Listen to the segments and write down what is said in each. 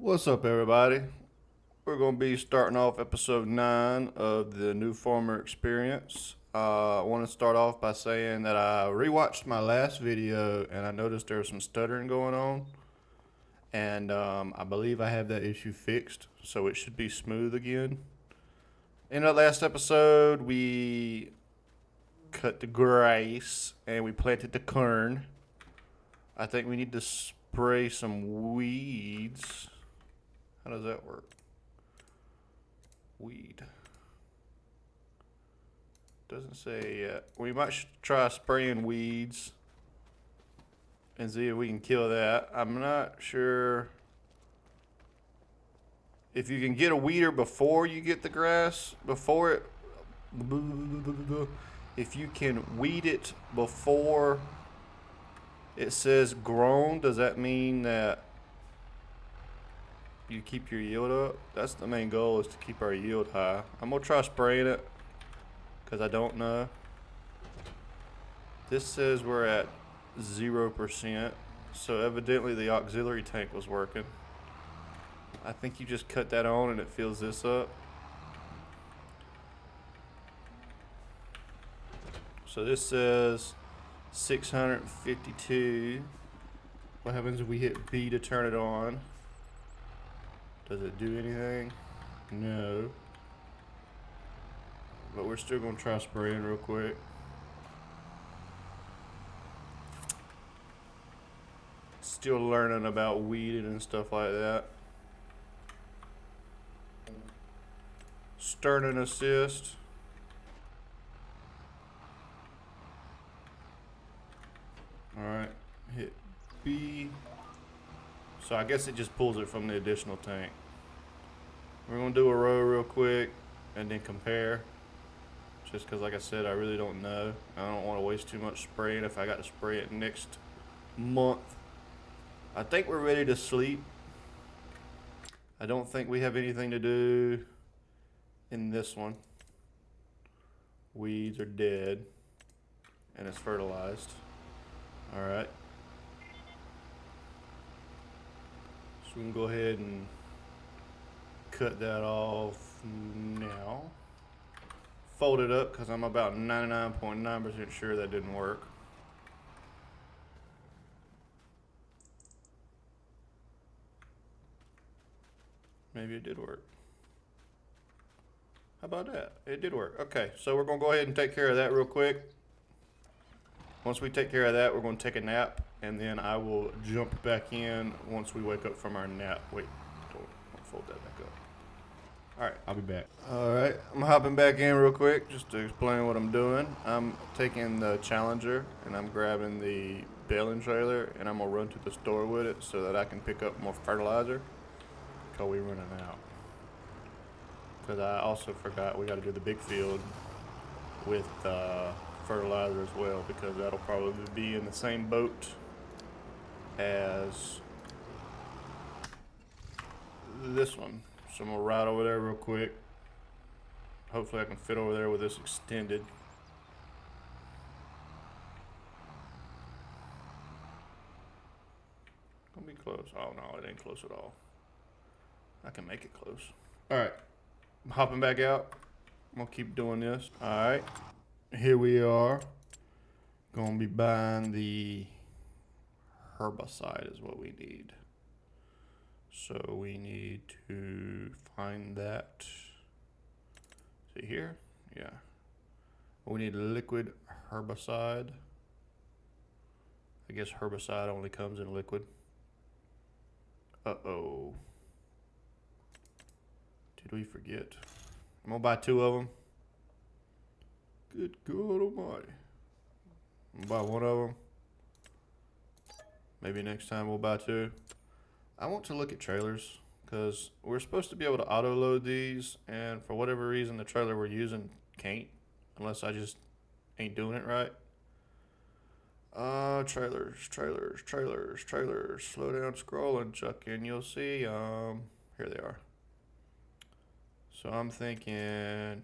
What's up, everybody? We're going to be starting off episode 9 of the New Farmer Experience. I want to start off by saying that I rewatched my last video and I noticed there was some stuttering going on. And I believe I have that issue fixed, so it should be smooth again. In the last episode, we cut the grass and we planted the corn. I think we need to spray some weeds. How does that work? Weed. Doesn't say yet. We might try spraying weeds and see if we can kill that. I'm not sure if you can get a weeder before you get the grass, before it. If you can weed it before it says grown, does that mean that you keep your yield up? That's the main goal, is to keep our yield high. I'm gonna try spraying it because I don't know. This says we're at 0%, so evidently the auxiliary tank was working. I think you just cut that on and it fills this up. So this says 652. What happens if we hit B to turn it on? Does it do anything? No. But we're still gonna try spraying real quick. Still learning about weeding and stuff like that. Stern and assist. Alright, hit B. So I guess it just pulls it from the additional tank. We're gonna do a row real quick and then compare. Just because, like I said, I really don't know. I don't want to waste too much spraying if I got to spray it next month. I think we're ready to sleep. I don't think we have anything to do in this one. Weeds are dead and it's fertilized. Alright. So we can go ahead and cut that off now. Fold it up because I'm about 99.9% sure that didn't work. Maybe it did work. How about that? It did work. Okay, so we're going to go ahead and take care of that real quick. Once we take care of that, we're going to take a nap, and then I will jump back in once we wake up from our nap. Wait, don't fold that back up. Alright, I'll be back. Alright, I'm hopping back in real quick just to explain what I'm doing. I'm taking the Challenger and I'm grabbing the baling trailer and I'm going to run to the store with it so that I can pick up more fertilizer because we're running out. Because I also forgot we got to do the big field with fertilizer as well, because that'll probably be in the same boat as this one. So I'm gonna ride over there real quick. Hopefully I can fit over there with this extended. Gonna be close. Oh no, it ain't close at all. I can make it close. Alright, I'm hopping back out. I'm gonna keep doing this. Alright, here we are. Gonna be buying the herbicide is what we need. So we need to find that. See here? Yeah. We need liquid herbicide. I guess herbicide only comes in liquid. Uh-oh. Did we forget? I'm gonna buy 2 of them. Good God almighty. I'm gonna buy 1 of them. Maybe next time we'll buy 2. I want to look at trailers because we're supposed to be able to auto load these, and for whatever reason the trailer we're using can't, unless I just ain't doing it right. Trailers. Slow down scrolling, Chuck, and you'll see. Here they are. So I'm thinking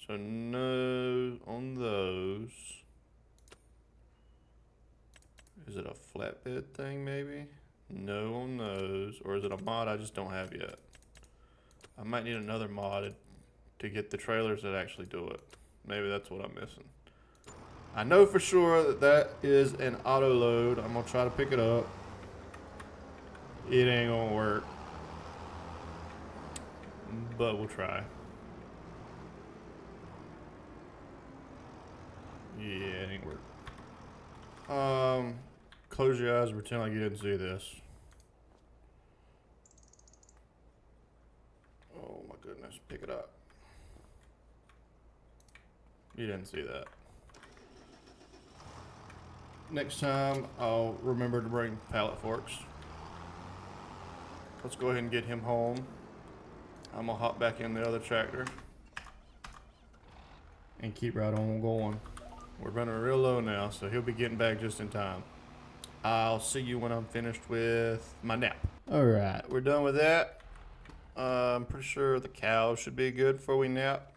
So no on those. Is it a flatbed thing maybe? No one knows. Or is it a mod I just don't have yet? I might need another mod to get the trailers that actually do it. Maybe that's what I'm missing. I know for sure that that is an auto load. I'm gonna try to pick it up. It ain't gonna work. But we'll try. Yeah, it ain't work. Close your eyes and pretend like you didn't see this. Oh my goodness, pick it up. You didn't see that. Next time, I'll remember to bring pallet forks. Let's go ahead and get him home. I'm gonna hop back in the other tractor and keep right on going. We're running real low now, so he'll be getting back just in time. I'll see you when I'm finished with my nap. Alright, we're done with that. I'm pretty sure the cows should be good before we nap.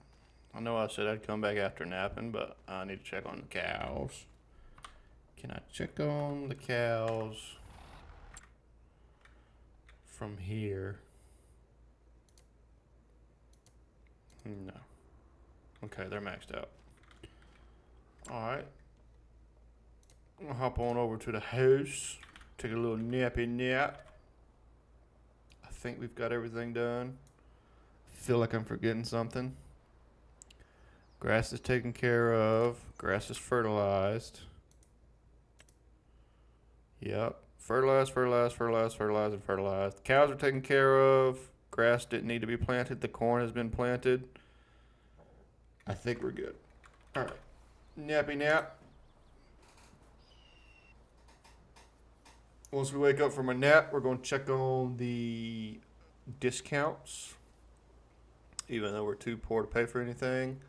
I know I said I'd come back after napping, but I need to check on the cows. Can I check on the cows from here? No. Okay, they're maxed out. Alright. I'm gonna hop on over to the house, take a little nappy nap. I think we've got everything done. I feel like I'm forgetting something. Grass is taken care of. Grass is fertilized. Yep. Fertilized, fertilized, fertilized, fertilized, and fertilized. The cows are taken care of. Grass didn't need to be planted. The corn has been planted. I think we're good. Alright. Nappy nap. Once we wake up from our nap, we're going to check on the discounts. Even though we're too poor to pay for anything.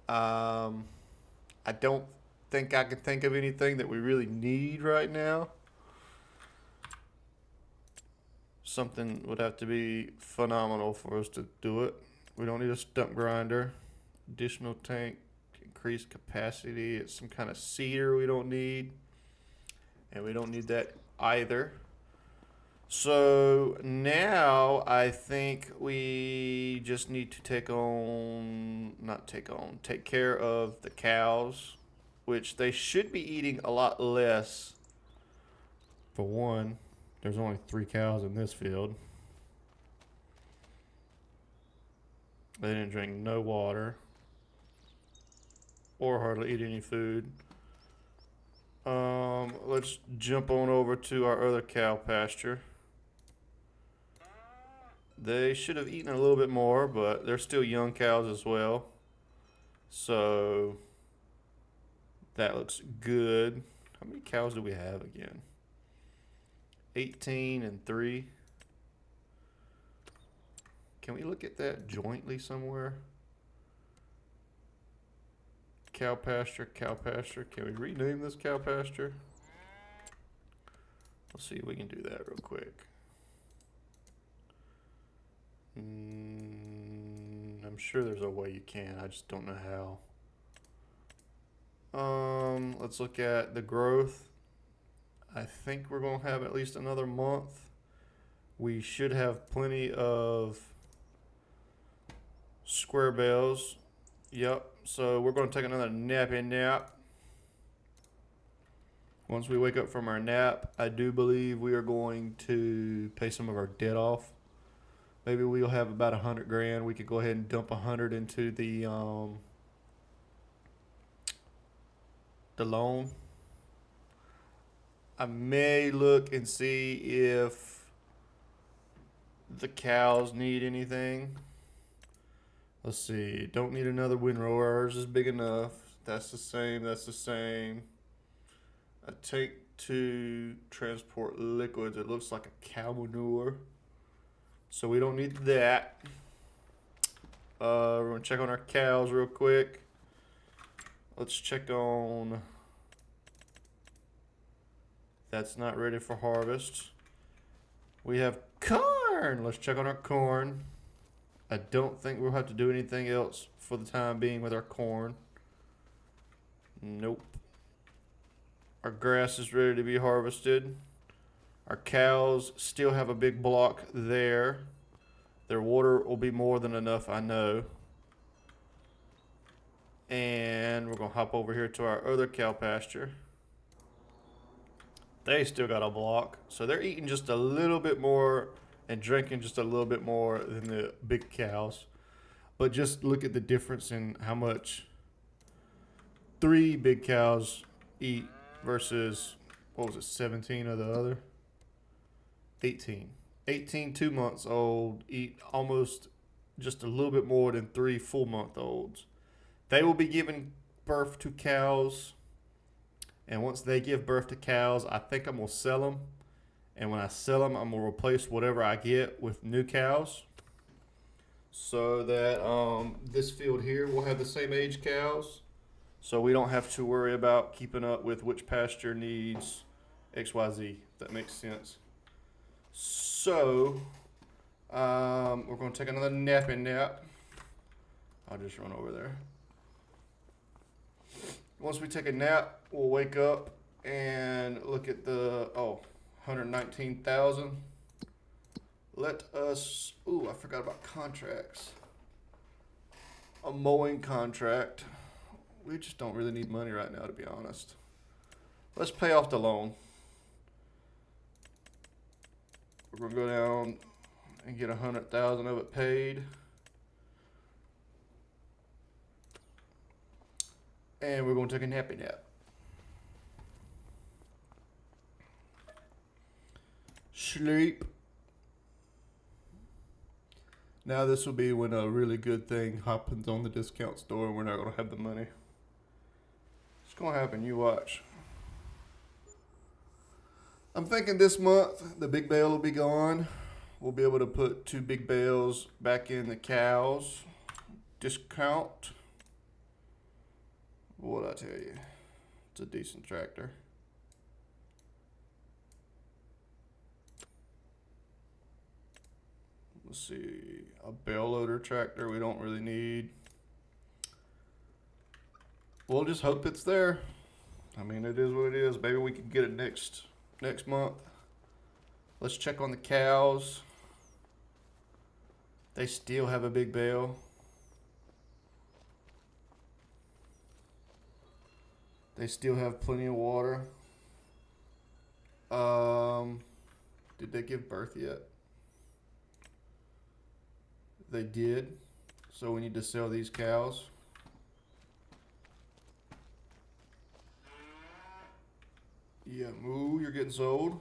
I don't think I can think of anything that we really need right now. Something would have to be phenomenal for us to do it. We don't need a stump grinder. Additional tank, increased capacity. It's some kind of seeder we don't need. And we don't need that either. So now I think we just need to take care of the cows, which they should be eating a lot less. For one, there's only 3 cows in this field. They didn't drink no water or hardly eat any food. Let's jump on over to our other cow pasture. They should have eaten a little bit more, but they're still young cows as well. So that looks good. How many cows do we have again? 18 and 3. Can we look at that jointly somewhere? Cow pasture, cow pasture. Can we rename this cow pasture? Let's see if we can do that real quick. I'm sure there's a way you can. I just don't know how. Let's look at the growth. I think we're going to have at least another month. We should have plenty of square bales. Yep. So we're going to take another nappy nap. Once we wake up from our nap, I do believe we are going to pay some of our debt off. Maybe we'll have about 100 grand. We could go ahead and dump 100 into the loan. I may look and see if the cows need anything. Let's see. Don't need another windrow. Ours is big enough. That's the same. That's the same. A tank to transport liquids. It looks like a cow manure. So we don't need that. We're going to check on our cows real quick. Let's check on... That's not ready for harvest. We have corn. Let's check on our corn. I don't think we'll have to do anything else for the time being with our corn. Nope. Our grass is ready to be harvested. Our cows still have a big block there. Their water will be more than enough, I know. And we're going to hop over here to our other cow pasture. They still got a block. So they're eating just a little bit more and drinking just a little bit more than the big cows. But just look at the difference in how much 3 big cows eat versus, what was it, 17 of the other? 18. 18 2 months old eat almost just a little bit more than 3 full-month olds. They will be giving birth to cows. And once they give birth to cows, I think I'm going to sell them. And when I sell them, I'm going to replace whatever I get with new cows. So that this field here will have the same age cows. So we don't have to worry about keeping up with which pasture needs XYZ, if that makes sense. So we're going to take another napping nap. I'll just run over there. Once we take a nap, we'll wake up and look at the 119,000. Let us, I forgot about contracts. A mowing contract. We just don't really need money right now, to be honest. Let's pay off the loan. We're gonna go down and get 100,000 of it paid. And we're gonna take a nappy nap. Sleep. Now this will be when a really good thing happens on the discount store and we're not gonna have the money. It's gonna happen, you watch. I'm thinking this month the big bale will be gone. We'll be able to put 2 big bales back in the cows. Discount. What'd I tell you? It's a decent tractor. Let's see, a bale loader tractor we don't really need. We'll just hope it's there. I mean, it is what it is. Maybe we can get it next month. Let's check on the cows. They still have a big bale. They still have plenty of water. Did they give birth yet? They did. So we need to sell these cows. Yeah, moo, you're getting sold.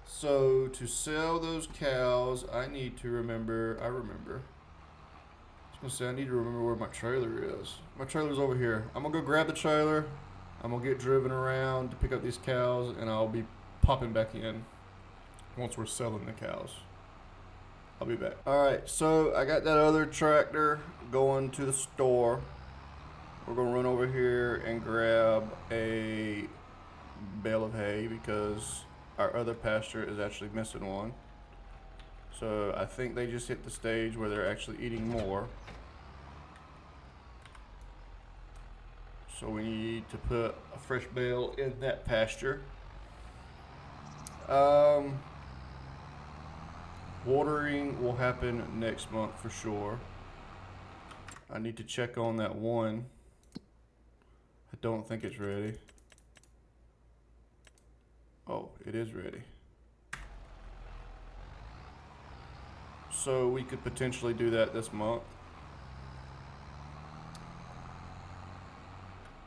So to sell those cows, I need to remember. I was gonna say I need to remember where my trailer is. My trailer's over here. I'm gonna go grab the trailer. I'm gonna get driven around to pick up these cows, and I'll be popping back in once we're selling the cows. I'll be back. All right, so I got that other tractor going to the store. We're gonna run over here and grab a bale of hay because our other pasture is actually missing one. So I think they just hit the stage where they're actually eating more. So we need to put a fresh bale in that pasture. Watering will happen next month for sure. I need to check on that one. I don't think it's ready. Oh, it is ready. So we could potentially do that this month.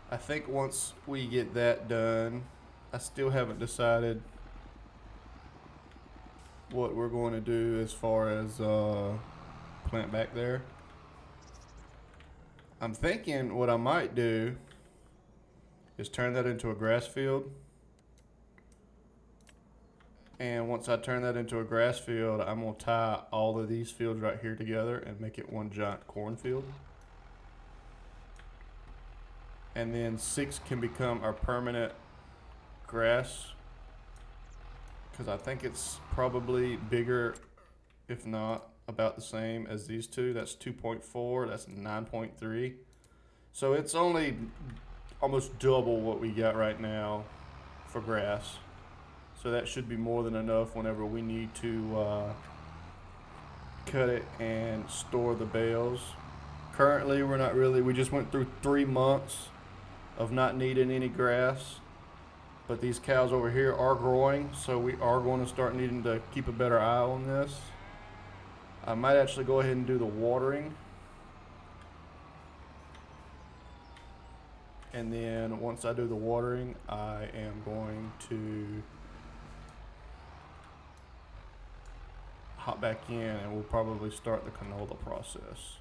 I think once we get that done, I still haven't decided what we're going to do as far as plant back there. I'm thinking what I might do is turn that into a grass field. And once I turn that into a grass field, I'm going to tie all of these fields right here together and make it one giant cornfield. And then 6 can become our permanent grass. Because I think it's probably bigger, if not about the same as these two. That's 2.4, that's 9.3. So it's only almost double what we got right now for grass. So that should be more than enough whenever we need to cut it and store the bales. Currently, we're not really, we just went through 3 months of not needing any grass. But these cows over here are growing, so we are going to start needing to keep a better eye on this. I might actually go ahead and do the watering. And then once I do the watering, I am going to hop back in and we'll probably start the canola process.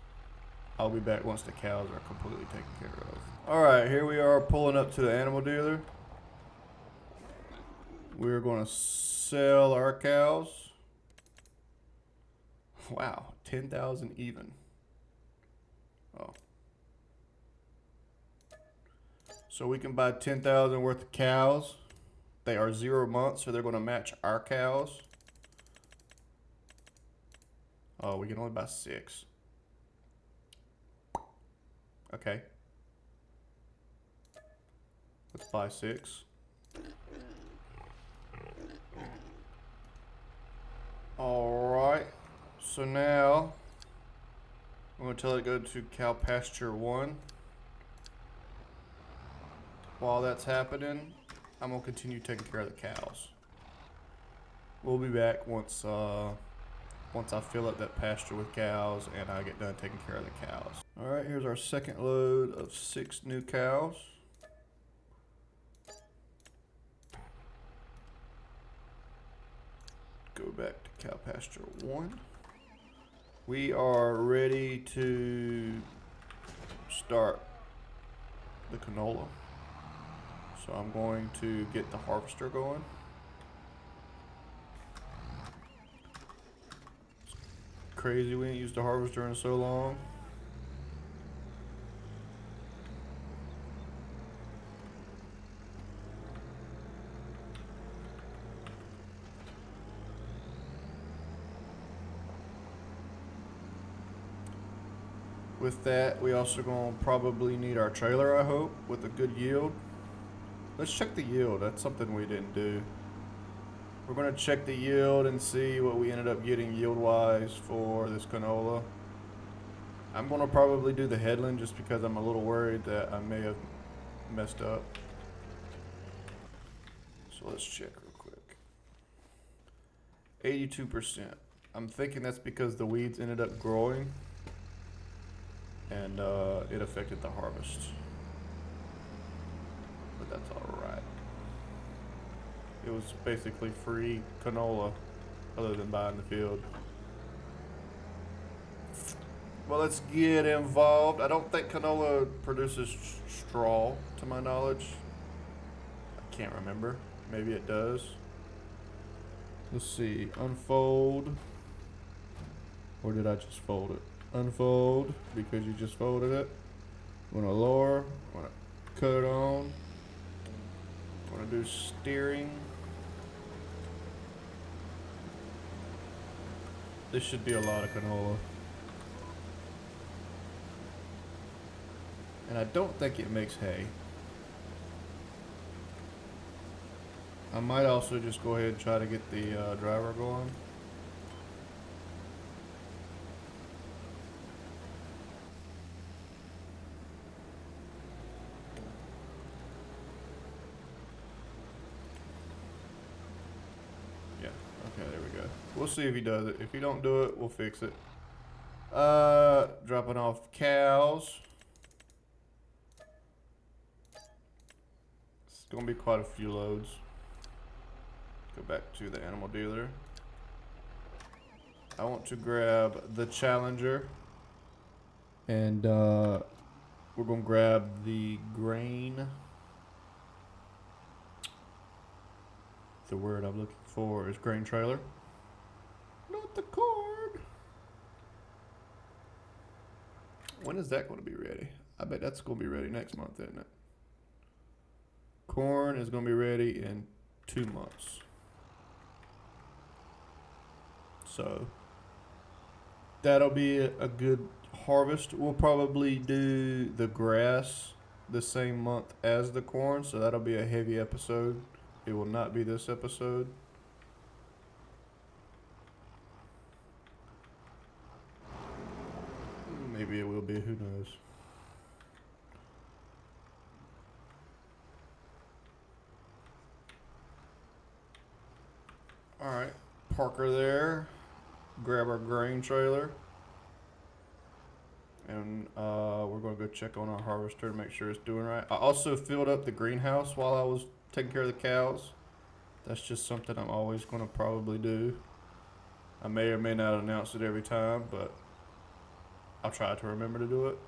I'll be back once the cows are completely taken care of. Alright, here we are pulling up to the animal dealer. We're going to sell our cows. Wow, 10,000 even. Oh. So we can buy 10,000 worth of cows. They are 0 months, so they're going to match our cows. Oh, we can only buy 6. Okay. Let's buy 6. Alright. So now I'm going to tell it to go to cow pasture 1. While that's happening, I'm going to continue taking care of the cows. We'll be back once I fill up that pasture with cows and I get done taking care of the cows. Alright, here's our second load of 6 new cows. Go back to cow pasture 1. We are ready to start the canola. So I'm going to get the harvester going. It's crazy we ain't used a harvester in so long. With that, we also gonna probably need our trailer, I hope, with a good yield. Let's check the yield. That's something we didn't do. We're gonna check the yield and see what we ended up getting yield-wise for this canola. I'm gonna probably do the headland just because I'm a little worried that I may have messed up. So let's check real quick. 82%. I'm thinking that's because the weeds ended up growing and it affected the harvest. But that's alright. It was basically free canola other than buying the field. Well, let's get involved. I don't think canola produces straw, to my knowledge. I can't remember. Maybe it does. Let's see. Unfold. Or did I just fold it? Unfold, because you just folded it. I'm gonna lower. I'm gonna cut it on. I'm gonna do steering. This should be a lot of canola. And I don't think it makes hay. I might also just go ahead and try to get the driver going. Yeah, okay, there we go. We'll see if he does it. If he don't do it, we'll fix it. Dropping off cows. It's gonna be quite a few loads. Go back to the animal dealer. I want to grab the Challenger. And we're gonna grab the grain. The word I'm looking for is grain trailer. Not the corn. When is that going to be ready? I bet that's going to be ready next month, isn't it? Corn is going to be ready in 2 months. So that'll be a good harvest. We'll probably do the grass the same month as the corn, so that'll be a heavy episode. It will not be this episode. Maybe it will be, who knows. Alright, park her there. Grab our grain trailer. And we're going to go check on our harvester to make sure it's doing right. I also filled up the greenhouse while I was taking care of the cows. That's just something I'm always going to probably do. I may or may not announce it every time, but I'll try to remember to do it.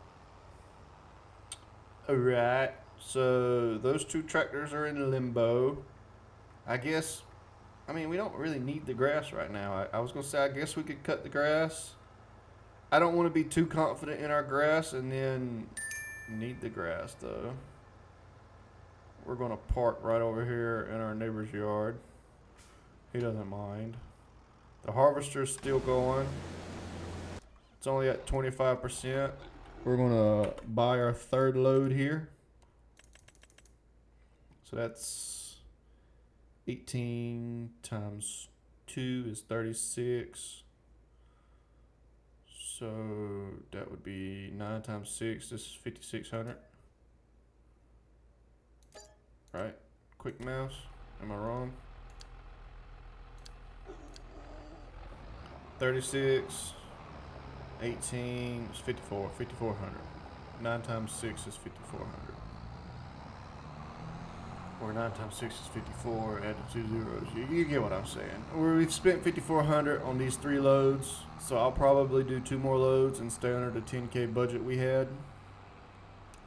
Alright, so those two tractors are in limbo. I guess, I mean, we don't really need the grass right now. I was going to say, I guess we could cut the grass. I don't want to be too confident in our grass and then need the grass, though. We're going to park right over here in our neighbor's yard. He doesn't mind. The harvester's still going. It's only at 25%. We're going to buy our third load here. So that's 18 times 2 is 36. So that would be 9 times 6. This is 5,600. Right? Quick mouse. Am I wrong? 36. 18 is 54. 5,400. 9 times 6 is 5,400. Or 9 times 6 is 54, add the 2 zeros. You get what I'm saying. We've spent 5,400 on these 3 loads, so I'll probably do 2 more loads and stay under the 10K budget we had.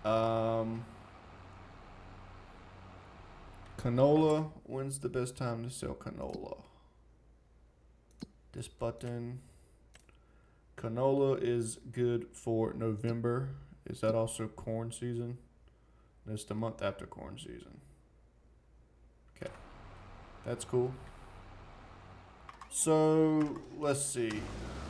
Canola, when's the best time to sell canola? This button. Canola is good for November. Is that also corn season? That's the month after corn season. Okay, that's cool. So let's see.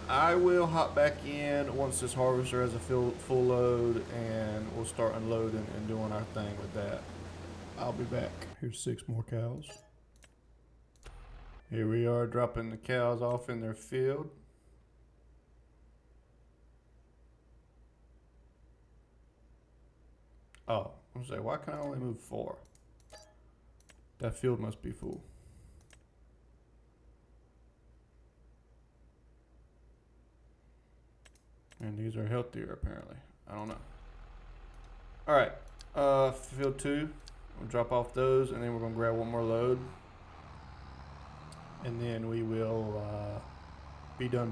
I will hop back in once this harvester has a full load, and we'll start unloading and doing our thing with that. I'll be back. Here's 6 more cows. Here we are dropping the cows off in their field. Oh, I was like, why can I only move 4? That field must be full. And these are healthier, apparently. I don't know. All right, field 2. We'll drop off those, and then we're gonna grab 1 more load, and then we will be done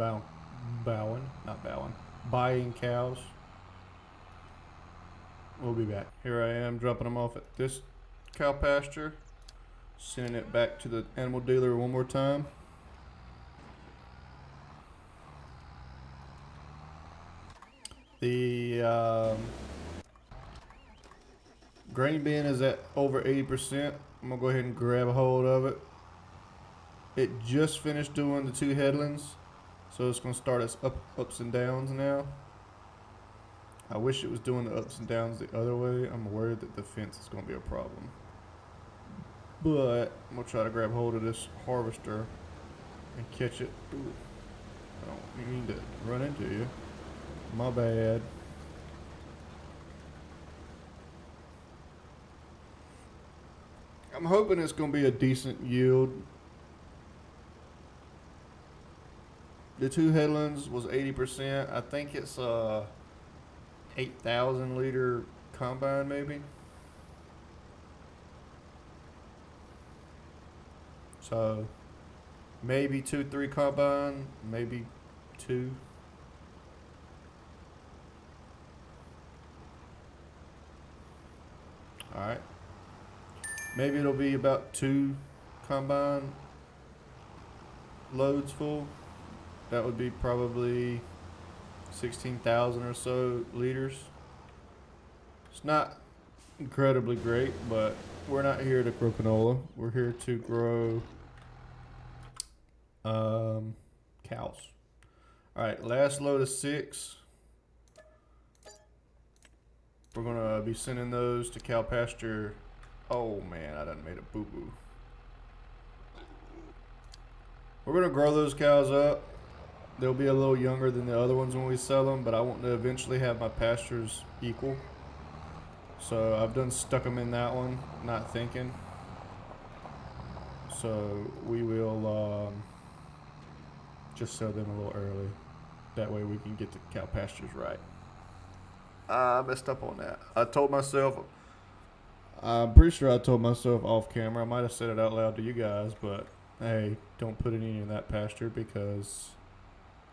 buying cows. We'll be back. Here I am dropping them off at this cow pasture, sending it back to the animal dealer 1 more time. The grain bin is at over 80%. I'm gonna go ahead and grab a hold of it. It just finished doing the 2 headlands, so it's gonna start its ups and downs now. I wish it was doing the ups and downs the other way. I'm worried that the fence is gonna be a problem. But I'm gonna try to grab hold of this harvester and catch it. Ooh, I don't mean to run into you. My bad. I'm hoping it's gonna be a decent yield. The 2 headlands was 80%. I think it's 8,000 liter combine maybe. So maybe 2-3 combine, maybe 2. All right. Maybe it'll be about 2 combine loads full. That would be probably 16,000 or so liters. It's not incredibly great, but we're not here to grow canola. We're here to grow cows. All right, last load of 6. We're gonna be sending those to cow pasture. Oh man, I done made a boo-boo. We're gonna grow those cows up. They'll be a little younger than the other ones when we sell them, but I want to eventually have my pastures equal. So I've done stuck them in that one, not thinking. So we will just sell them a little early. That way we can get the cow pastures right. I messed up on that. I told myself, I'm pretty sure I told myself off camera. I might have said it out loud to you guys, but hey, don't put any in that pasture because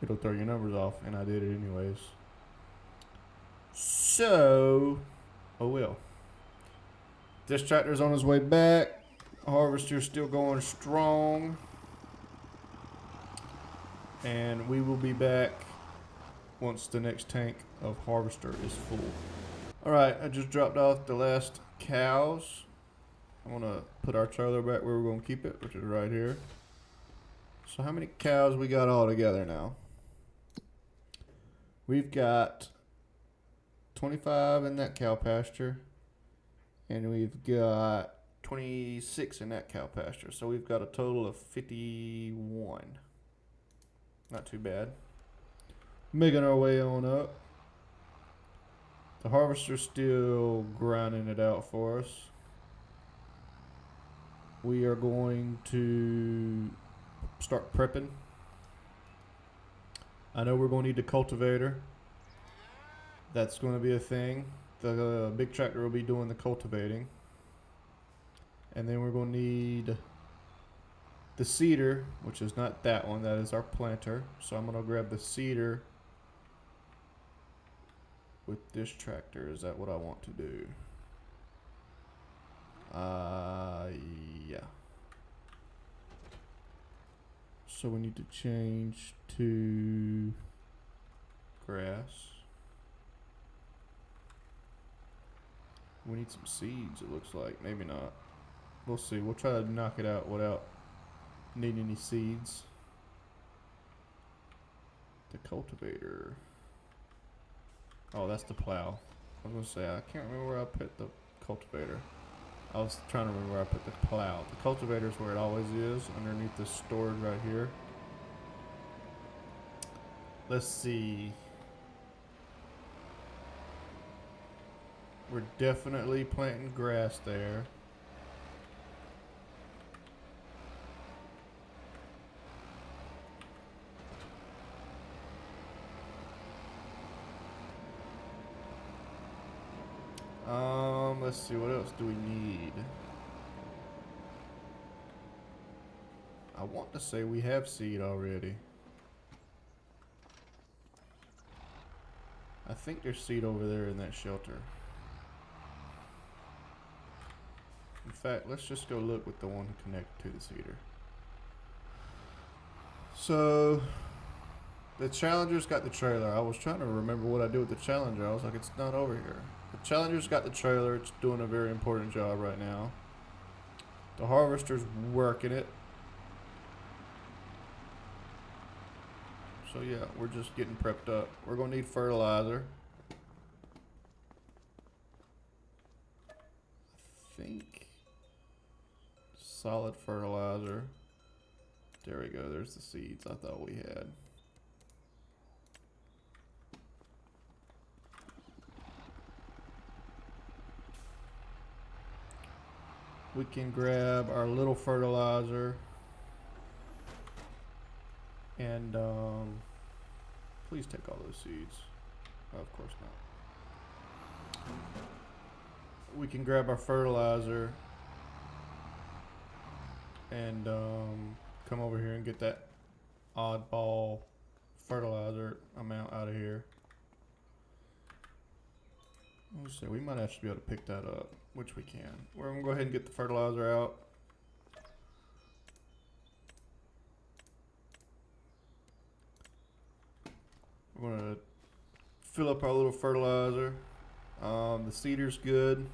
it'll throw your numbers off, and I did it anyways. So, oh well. This tractor's on his way back. Harvester's still going strong. And we will be back once the next tank of harvester is full. Alright, I just dropped off the last cows. I'm gonna put our trailer back where we're gonna keep it, which is right here. So how many cows we got all together now? We've got 25 in that cow pasture, and we've got 26 in that cow pasture. So we've got a total of 51. Not too bad. Making our way on up. The harvester's still grinding it out for us. We are going to start prepping. I know we're going to need the cultivator. That's going to be a thing. The big tractor will be doing the cultivating. And then we're going to need the seeder, which is not that one. That is our planter. So I'm going to grab the seeder with this tractor. Is that what I want to do? Yeah. So we need to change to grass. We need some seeds, it looks like. Maybe not. We'll see. We'll try to knock it out without needing any seeds. The cultivator. Oh, that's the plow. I was going to say, I can't remember where I put the cultivator. I was trying to remember where I put the plow. The cultivator is where it always is, underneath the storage right here. Let's see. We're definitely planting grass there. Let's see, what else do we need? I want to say we have seed already. I think there's seed over there in that shelter. In fact, let's just go look with the one connected to the seeder. So, the Challenger's got the trailer. I was trying to remember what I did with the Challenger. I was like, it's not over here. The Challenger's got the trailer. It's doing a very important job right now. The Harvester's working it. So yeah, we're just getting prepped up. We're going to need fertilizer. I think solid fertilizer. There we go. There's the seeds I thought we had. We can grab our little fertilizer and please take all those seeds. Oh, of course not. We can grab our fertilizer and come over here and get that oddball fertilizer amount out of here. Let's see, we might actually be able to pick that up, which we can. We're going to go ahead and get the fertilizer out. We're going to fill up our little fertilizer. The seeder's good.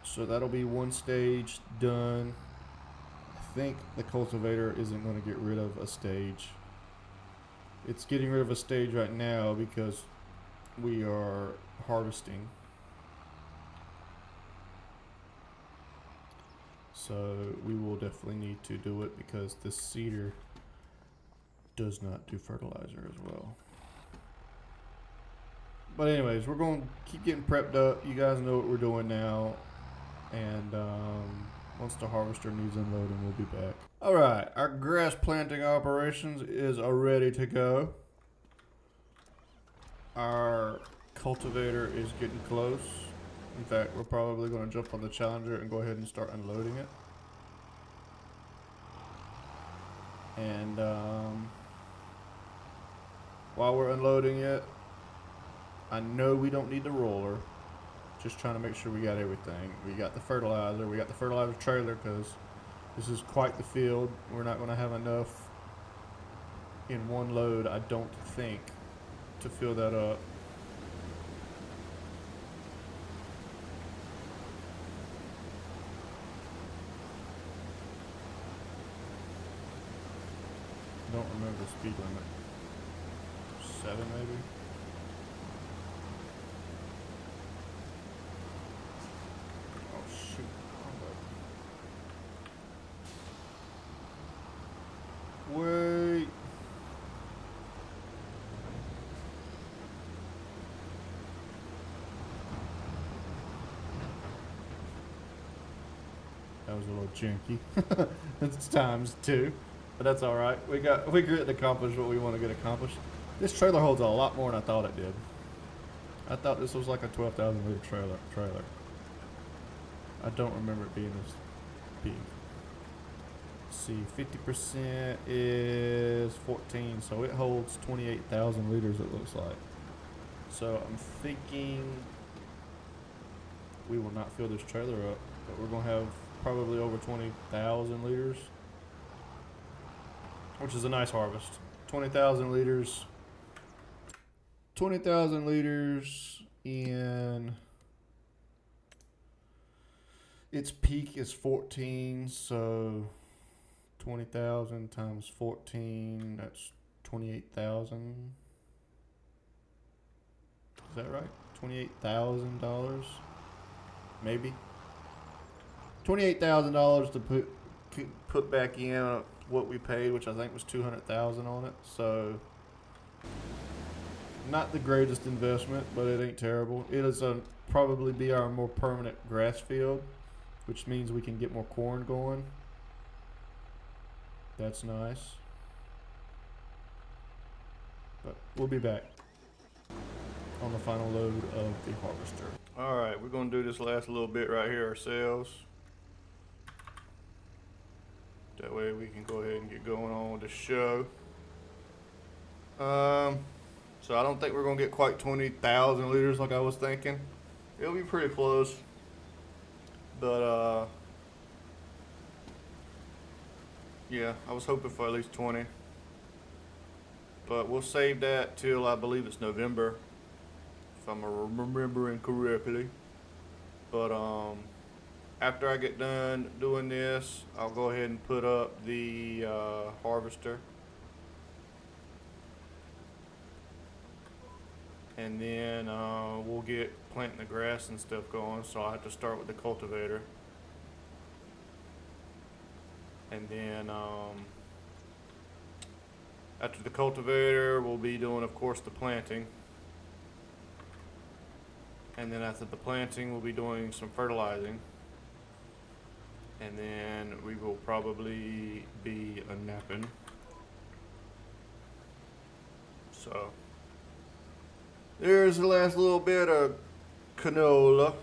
So that'll be one stage done. I think the cultivator isn't going to get rid of a stage. It's getting rid of a stage right now because we are harvesting. So we will definitely need to do it because this seeder does not do fertilizer as well. But anyways, we're going to keep getting prepped up. You guys know what we're doing now. And once the harvester needs unloading, we'll be back. All right, our grass planting operations is ready to go. Our cultivator is getting close. In fact, we're probably going to jump on the Challenger and go ahead and start unloading it. And while we're unloading it, I know we don't need the roller. Just trying to make sure we got everything. We got the fertilizer. We got the fertilizer trailer because this is quite the field. We're not going to have enough in one load, I don't think, to fill that up. Don't remember the speed limit. 7 maybe? Oh shoot. Wait. That was a little janky. It's times 2. But that's alright. We couldn't accomplish what we want to get accomplished. This trailer holds a lot more than I thought it did. I thought this was like a 12,000 liter trailer. I don't remember it being this big. Let's see, 50% is 14, so it holds 28,000 liters it looks like. So I'm thinking we will not fill this trailer up, but we're going to have probably over 20,000 liters. Which is a nice harvest. 20,000 liters. 20,000 liters in its peak is 14, so 20,000 times 14, that's 28,000. Is that right? $28,000? Maybe. $28,000 to put back in what we paid, which I think was $200,000 on it. So not the greatest investment, but it ain't terrible. It is probably be our more permanent grass field, which means we can get more corn going. That's nice. But we'll be back on the final load of the harvester. All right, we're gonna do this last little bit right here ourselves. That way we can go ahead and get going on with the show. So I don't think we're gonna get quite 20,000 liters like I was thinking. It'll be pretty close. But yeah, I was hoping for at least 20. But we'll save that till I believe it's November, if I'm remembering correctly. But after I get done doing this, I'll go ahead and put up the harvester. And then we'll get planting the grass and stuff going, so I'll have to start with the cultivator. And then after the cultivator, we'll be doing, of course, the planting. And then after the planting, we'll be doing some fertilizing. And then we will probably be napping. So there's the last little bit of canola.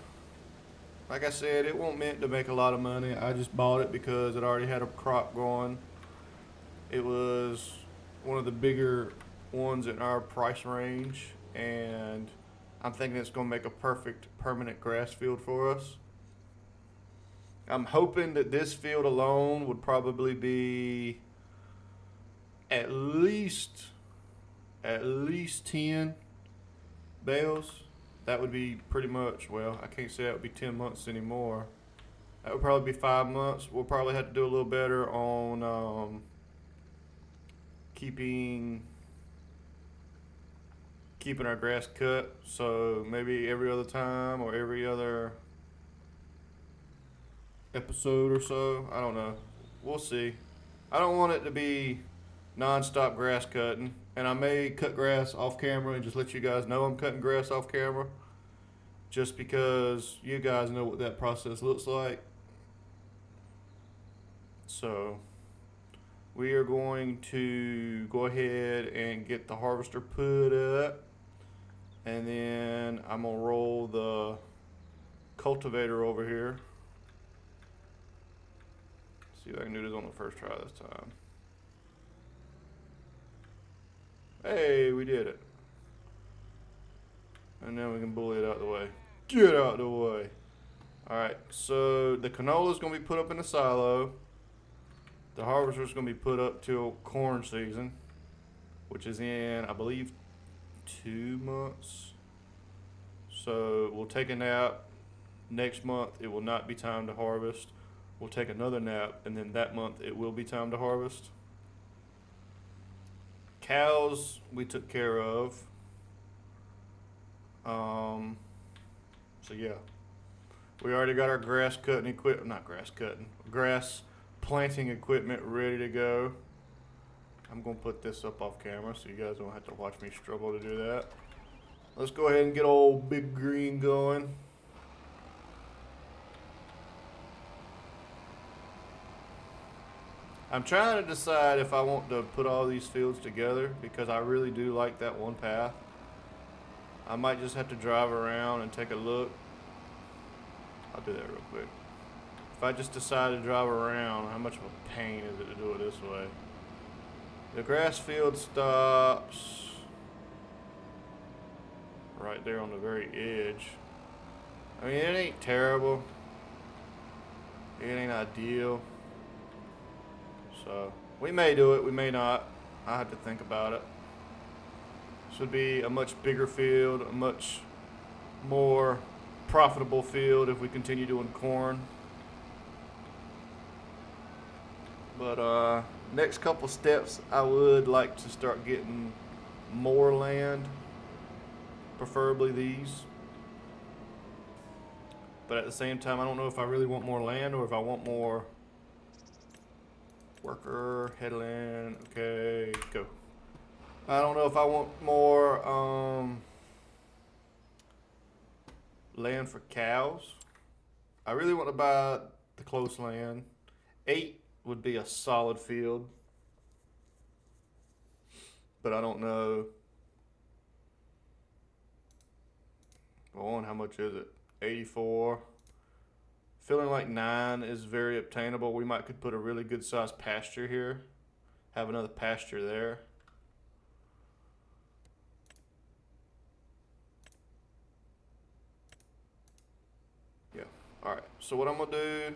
Like I said, it wasn't meant to make a lot of money. I just bought it because it already had a crop going. It was one of the bigger ones in our price range, and I'm thinking it's going to make a perfect permanent grass field for us. I'm hoping that this field alone would probably be at least 10 bales. That would be pretty much, well, I can't say that would be 10 months anymore. That would probably be 5 months. We'll probably have to do a little better on keeping keeping our grass cut. So maybe every other time or every other episode or so. I don't know. We'll see. I don't want it to be non-stop grass cutting, and I may cut grass off camera and just let you guys know I'm cutting grass off camera, just because you guys know what that process looks like. So we are going to go ahead and get the harvester put up, and then I'm gonna roll the cultivator over here. See if I can do this on the first try this time. Hey, we did it. And then we can bully it out of the way. Get out of the way. Alright, so the canola is going to be put up in a silo. The harvester is going to be put up till corn season, which is in, I believe, 2 months. So we'll take a nap. Next month, it will not be time to harvest. We'll take another nap, and then that month, it will be time to harvest. Cows, we took care of. So yeah, we already got our grass cutting equipment, not grass cutting, grass planting equipment ready to go. I'm gonna put this up off camera so you guys don't have to watch me struggle to do that. Let's go ahead and get old Big Green going. I'm trying to decide if I want to put all these fields together because I really do like that one path. I might just have to drive around and take a look. I'll do that real quick. If I just decide to drive around, how much of a pain is it to do it this way? The grass field stops right there on the very edge. I mean, it ain't terrible. It ain't ideal. So, we may do it, we may not. I have to think about it. This would be a much bigger field, a much more profitable field if we continue doing corn. But next couple steps, I would like to start getting more land, preferably these. But at the same time, I don't know if I really want more land or if I want more worker, headland, okay, go. I don't know if I want more land for cows. I really want to buy the close land. 8 would be a solid field. But I don't know. How much is it? 84. Feeling like 9 is very obtainable. We could put a really good sized pasture here. Have another pasture there. Yeah. Alright. So what I'm gonna do is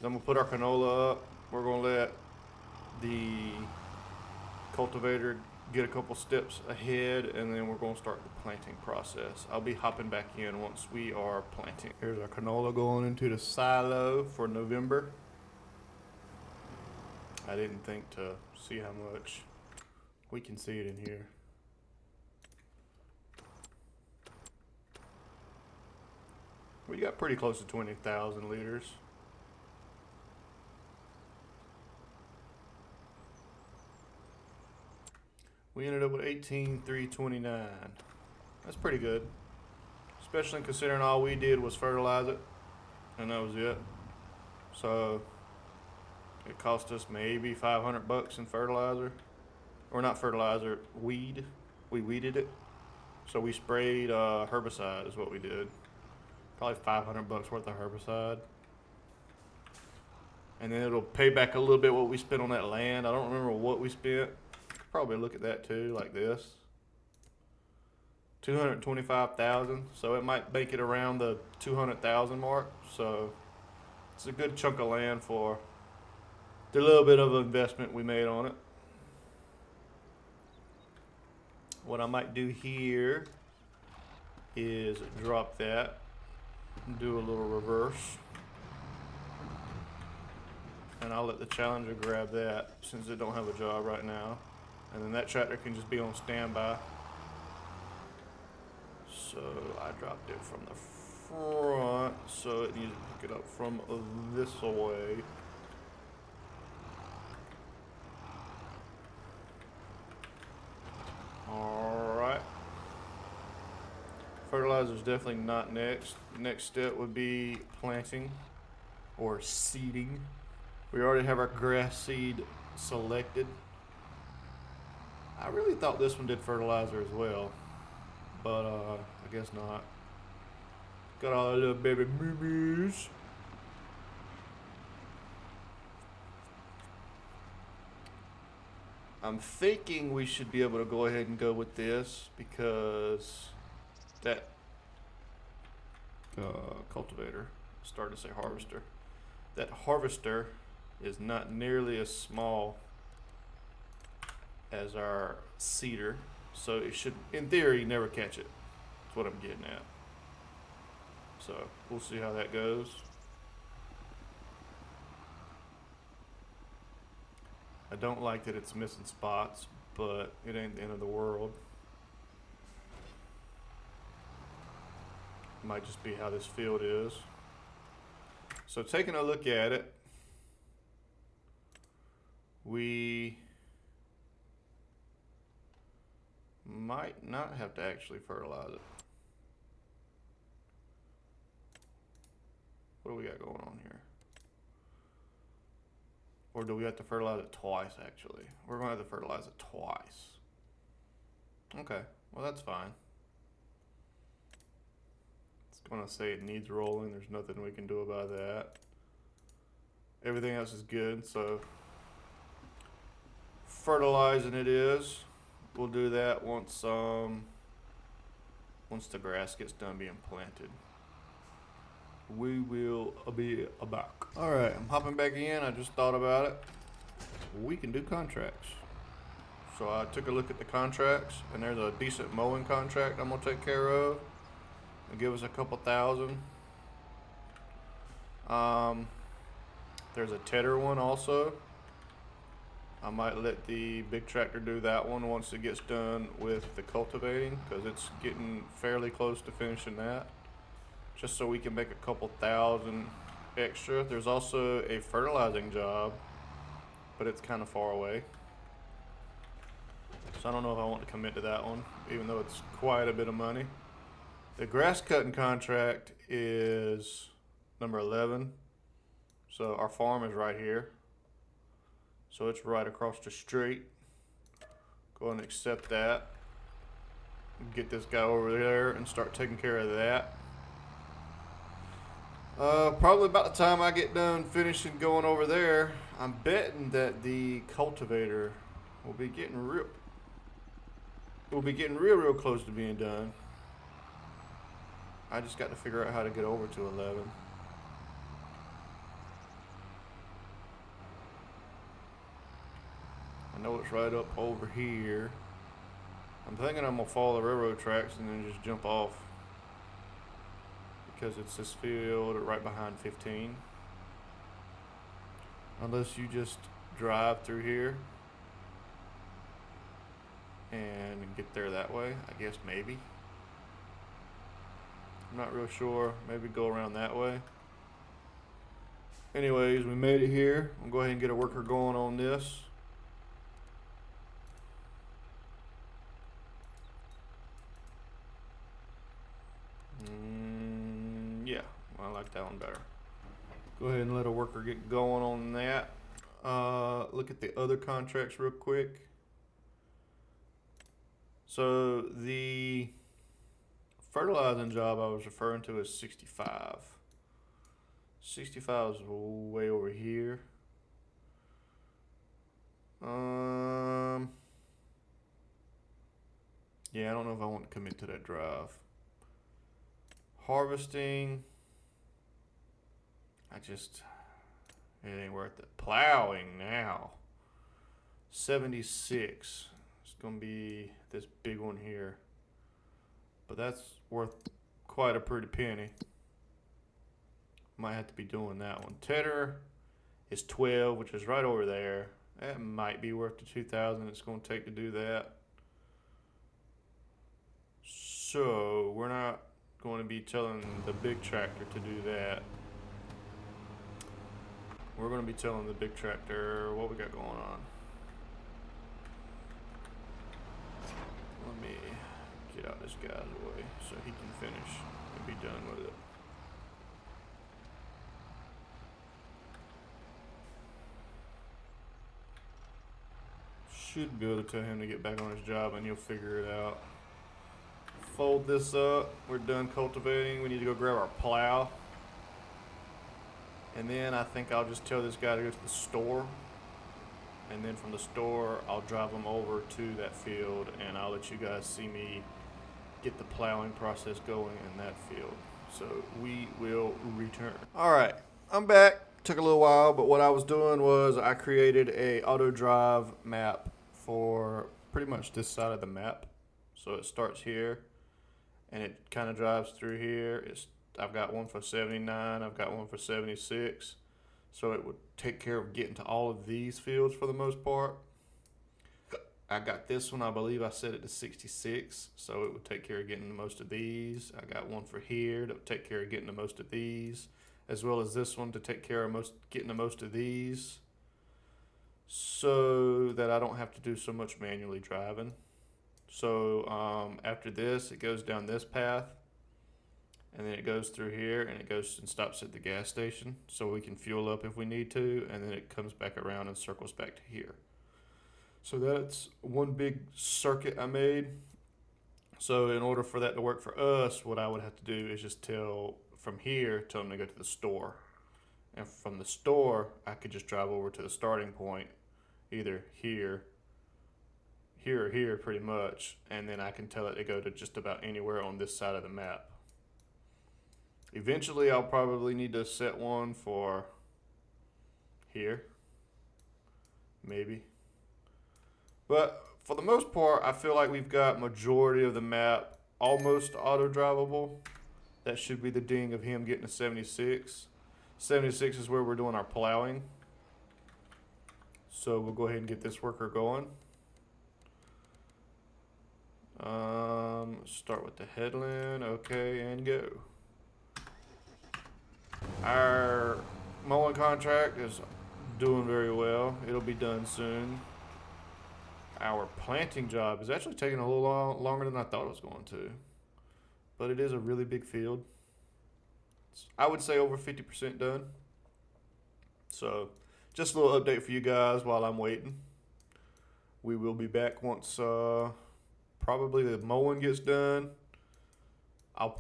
I'm gonna put our canola up. We're gonna let the cultivator get a couple steps ahead, and then we're going to start the planting process. I'll be hopping back in once we are planting. Here's our canola going into the silo for November. I didn't think to see how much. We can see it in here. We got pretty close to 20,000 liters. We ended up with 18,329. That's pretty good, especially considering all we did was fertilize it, and that was it. So it cost us maybe $500 in fertilizer, or not fertilizer, weed. We weeded it, so we sprayed herbicide is what we did. Probably $500 worth of herbicide, and then it'll pay back a little bit what we spent on that land. I don't remember what we spent. Probably look at that too, like this. 225,000, so it might make it around the 200,000 mark. So it's a good chunk of land for the little bit of investment we made on it. What I might do here is drop that and do a little reverse. And I'll let the Challenger grab that since it don't have a job right now. And then that tractor can just be on standby. So I dropped it from the front, so it needs to pick it up from this way. Alright. Fertilizer is definitely not next. Next step would be planting or seeding. We already have our grass seed selected. I really thought this one did fertilizer as well, but I guess not. Got all the little baby boobies. I'm thinking we should be able to go ahead and go with this because that cultivator, started to say harvester, that harvester is not nearly as small as our seeder, so it should, in theory, never catch it. That's what I'm getting at. So we'll see how that goes. I don't like that it's missing spots, but it ain't the end of the world. Might just be how this field is. So taking a look at it, we might not have to actually fertilize it. What do we got going on here? Or do we have to fertilize it twice, actually? We're going to have to fertilize it twice. Okay, well that's fine. It's going to say it needs rolling. There's nothing we can do about that. Everything else is good, so fertilizing it is. We'll do that once the grass gets done being planted. We will be back. All right, I'm hopping back in. I just thought about it. We can do contracts. So I took a look at the contracts, and there's a decent mowing contract I'm gonna take care of. It'll give us a couple thousand. There's a tedder one also. I might let the big tractor do that one once it gets done with the cultivating, because it's getting fairly close to finishing that. Just so we can make a couple thousand extra. There's also a fertilizing job, but it's kind of far away. So I don't know if I want to commit to that one, even though it's quite a bit of money. The grass cutting contract is number 11. So our farm is right here. So it's right across the street. Go ahead and accept that. Get this guy over there and start taking care of that. Probably about the time I get done finishing going over there, I'm betting that the cultivator will be getting real close to being done. I just got to figure out how to get over to 11. I know it's right up over here. I'm thinking I'm gonna follow the railroad tracks and then just jump off, because it's this field right behind 15. Unless you just drive through here and get there that way, I guess maybe. I'm not real sure. Maybe go around that way. Anyways, we made it here. I'll go ahead and get a worker going on this. Yeah, I like that one better. Go ahead and let a worker get going on that. Look at the other contracts real quick. So the fertilizing job I was referring to is 65. 65 is way over here. Yeah, I don't know if I want to commit to that drive. Harvesting, it ain't worth it. Plowing now, 76. It's gonna be this big one here, but that's worth quite a pretty penny. Might have to be doing that one. Tedder is 12, which is right over there. That might be worth the 2,000 it's gonna take to do that. So we're not going to be telling the big tractor to do that. We're going to be telling the big tractor what we got going on. Let me get out this guy's way so he can finish and be done with it. Should be able to tell him to get back on his job and he'll figure it out. Fold this up. We're done cultivating. We need to go grab our plow. And then I think I'll just tell this guy to go to the store. And then from the store, I'll drive him over to that field and I'll let you guys see me get the plowing process going in that field. So we will return. All right, I'm back. Took a little while, but what I was doing was I created a auto drive map for pretty much this side of the map. So it starts here and it kind of drives through here. I've got one for 79, I've got one for 76. So it would take care of getting to all of these fields for the most part. I got this one, I believe I set it to 66, so it would take care of getting the most of these. I got one for here that would take care of getting the most of these, as well as this one to take care of getting the most of these, so that I don't have to do so much manually driving. So after this, it goes down this path, and then it goes through here, and it goes and stops at the gas station, so we can fuel up if we need to, and then it comes back around and circles back to here. So that's one big circuit I made. So in order for that to work for us, what I would have to do is just tell them to go to the store. And from the store, I could just drive over to the starting point, either here or here pretty much, and then I can tell it to go to just about anywhere on this side of the map. Eventually, I'll probably need to set one for here, maybe. But for the most part, I feel like we've got majority of the map almost auto-drivable. That should be the ding of him getting a 76. 76 is where we're doing our plowing. So we'll go ahead and get this worker going. Start with the headland, okay, and go. Our mowing contract is doing very well. It'll be done soon. Our planting job is actually taking a little longer than I thought it was going to. But it is a really big field. I would say over 50% done. So just a little update for you guys while I'm waiting. We will be back once probably the mowing gets done. I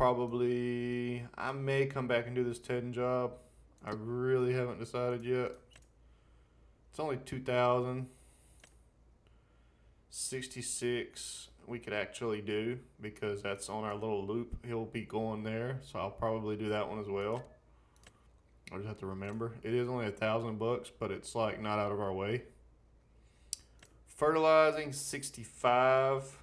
may come back and do this tedding job. I really haven't decided yet. It's only 2,000. 66 we could actually do because that's on our little loop. He'll be going there, so I'll probably do that one as well. I just have to remember it is only $1,000, but it's like not out of our way. Fertilizing 65.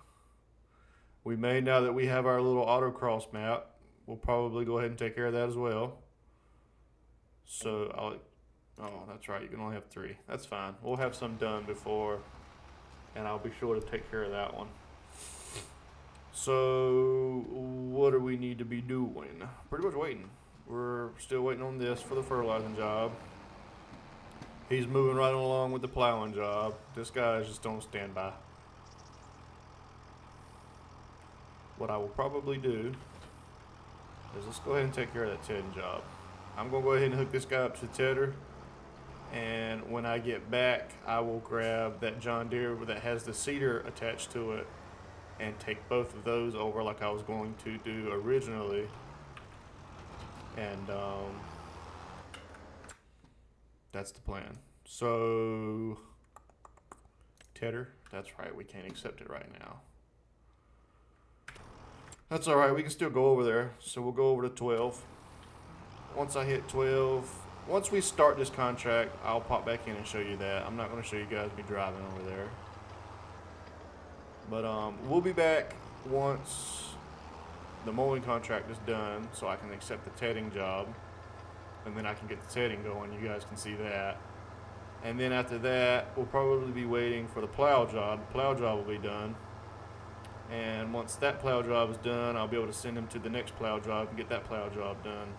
We may, now that we have our little autocross map, we'll probably go ahead and take care of that as well. So oh, that's right, you can only have 3. That's fine. We'll have some done before, and I'll be sure to take care of that one. So what do we need to be doing? Pretty much waiting. We're still waiting on this for the fertilizing job. He's moving right along with the plowing job. This guy is just on standby. What I will probably do is let's go ahead and take care of that tedding job. I'm going to go ahead and hook this guy up to the tedder. And when I get back, I will grab that John Deere that has the seeder attached to it and take both of those over like I was going to do originally. And that's the plan. So, tedder, that's right, we can't accept it right now. That's all right, we can still go over there. So we'll go over to 12. Once I hit 12, once we start this contract, I'll pop back in and show you that. I'm not going to show you guys me driving over there. But we'll be back once the mowing contract is done so I can accept the tedding job. And then I can get the tedding going. You guys can see that. And then after that, we'll probably be waiting for the plow job. The plow job will be done. And once that plow job is done, I'll be able to send him to the next plow job and get that plow job done.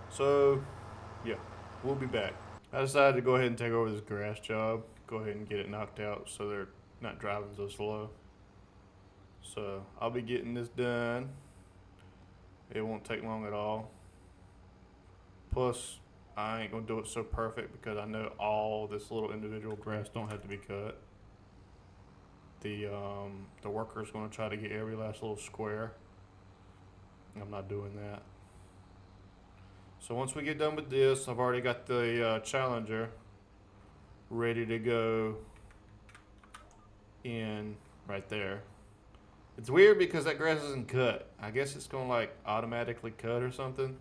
So, yeah, we'll be back. I decided to go ahead and take over this grass job. Go ahead and get it knocked out so they're not driving so slow. So, I'll be getting this done. It won't take long at all. Plus, I ain't gonna do it so perfect because I know all this little individual grass don't have to be cut. The worker's gonna try to get every last little square. I'm not doing that. So once we get done with this, I've already got the Challenger ready to go in right there. It's weird because that grass isn't cut. I guess it's gonna like automatically cut or something.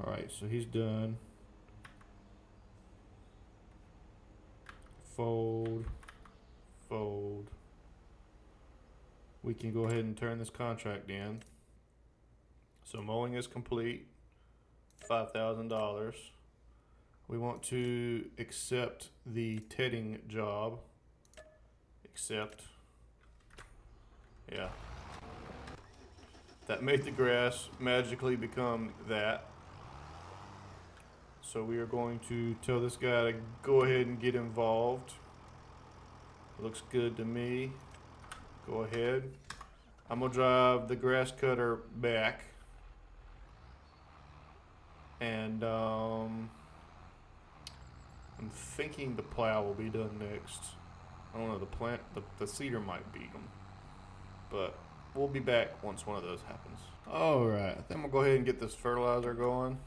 All right, so he's done. Fold, fold. We can go ahead and turn this contract in. So mowing is complete, $5,000. We want to accept the tedding job. Accept. Yeah. That made the grass magically become that. So we are going to tell this guy to go ahead and get involved. Looks good to me. Go ahead. I'm gonna drive the grass cutter back. And I'm thinking the plow will be done next. I don't know, the cedar might beat them. But we'll be back once one of those happens. Alright, then we'll go ahead and get this fertilizer going.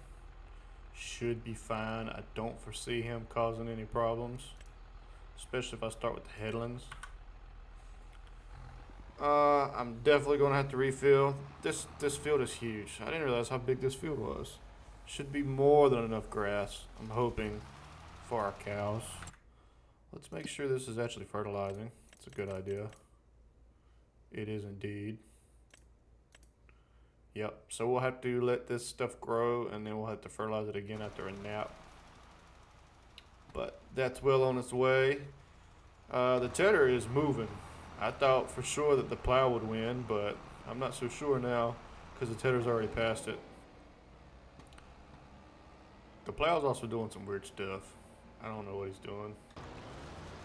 Should be fine. I don't foresee him causing any problems, especially if I start with the headlands. I'm definitely gonna have to refill. This field is huge. I didn't realize how big this field was. Should be more than enough grass, I'm hoping, for our cows. Let's make sure this is actually fertilizing. It's a good idea. It is indeed. Yep, so we'll have to let this stuff grow and then we'll have to fertilize it again after a nap. But that's well on its way. The tedder is moving. I thought for sure that the plow would win, but I'm not so sure now because the tedder's already passed it. The plow's also doing some weird stuff. I don't know what he's doing.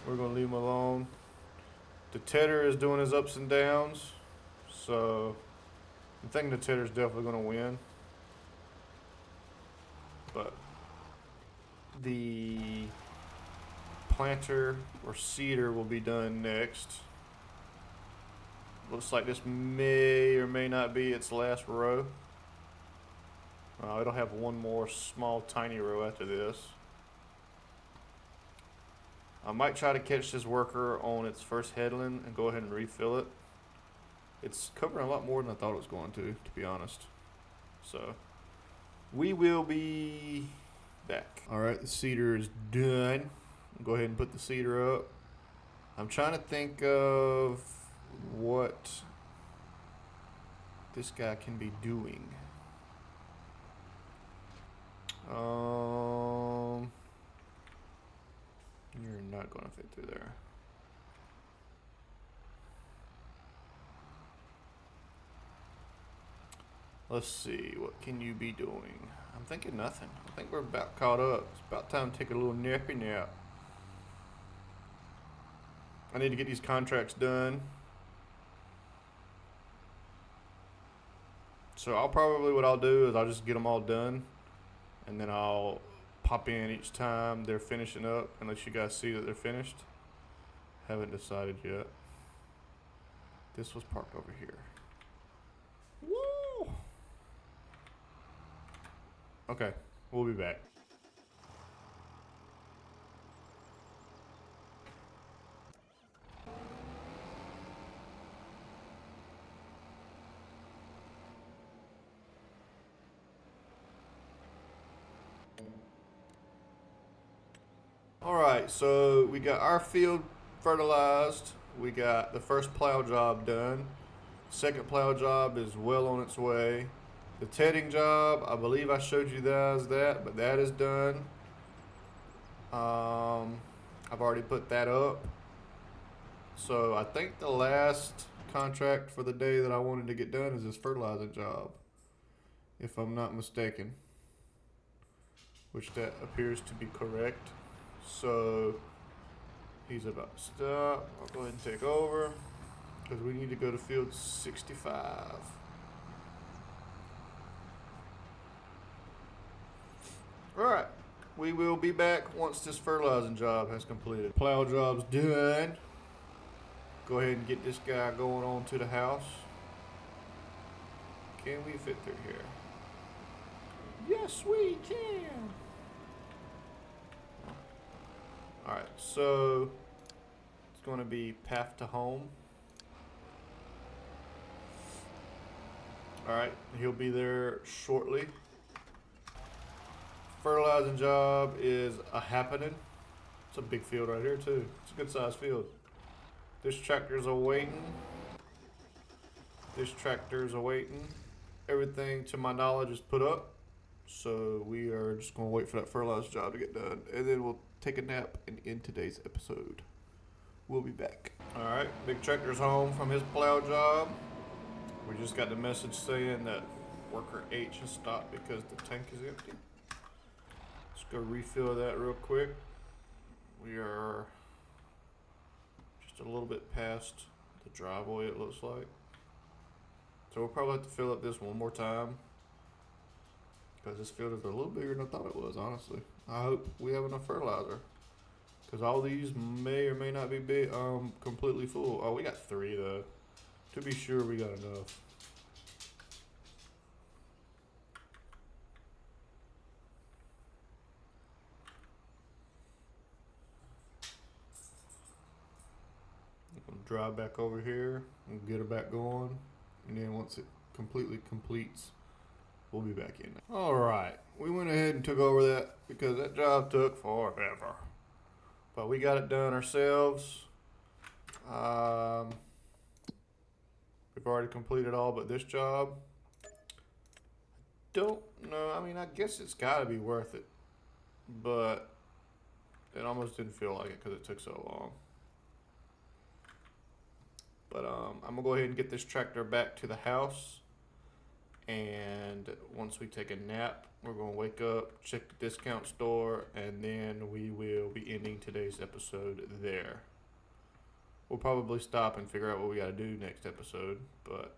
We're gonna leave him alone. The tedder is doing his ups and downs, so I'm thinking the tedder's definitely gonna win. But the planter or seeder will be done next. Looks like this may or may not be its last row. It'll have one more small tiny row after this. I might try to catch this worker on its first headland and go ahead and refill it. It's covering a lot more than I thought it was going to be honest. So we will be back. Alright, the seeder is done. Go ahead and put the seeder up. I'm trying to think of what this guy can be doing. You're not gonna fit through there. Let's see, what can you be doing? I'm thinking nothing. I think we're about caught up. It's about time to take a little nappy nap. I need to get these contracts done. So what I'll do is I'll just get them all done and then I'll pop in each time they're finishing up and let you guys see that they're finished. Haven't decided yet. This was parked over here. Woo! Okay, we'll be back. Alright, so we got our field fertilized. We got the first plow job done. Second plow job is well on its way. The tedding job, I believe I showed you guys that, but that is done. I've already put that up. So I think the last contract for the day that I wanted to get done is this fertilizing job, if I'm not mistaken, which that appears to be correct. So he's about to stop. I'll go ahead and take over because we need to go to field 65. All right, we will be back once this fertilizing job has completed. Plow job's done. Go ahead and get this guy going on to the house. Can we fit through here? Yes, we can. All right, so it's going to be path to home. All right, he'll be there shortly. Fertilizing job is a happening. It's a big field right here too. It's a good sized field. This tractor's awaiting. This tractor's awaiting. Everything to my knowledge is put up. So we are just gonna wait for that fertilizer job to get done. And then we'll take a nap and end today's episode. We'll be back. Alright, big tractor's home from his plow job. We just got the message saying that worker H has stopped because the tank is empty. Let's go refill that real quick. We are just a little bit past the driveway, it looks like. So we'll probably have to fill up this one more time because this field is a little bigger than I thought it was, honestly. I hope we have enough fertilizer because all these may or may not be big, completely full. Oh, we got 3 though. To be sure, we got enough. Drive back over here and get her back going, and then once it completely completes, we'll be back in. All right, we went ahead and took over that because that job took forever, but we got it done ourselves. We've already completed all but this job. Don't know. I mean, I guess it's got to be worth it, but it almost didn't feel like it because it took so long. But I'm gonna go ahead and get this tractor back to the house, and once we take a nap, we're gonna wake up, check the discount store, and then we will be ending today's episode there. We'll probably stop and figure out what we gotta do next episode, but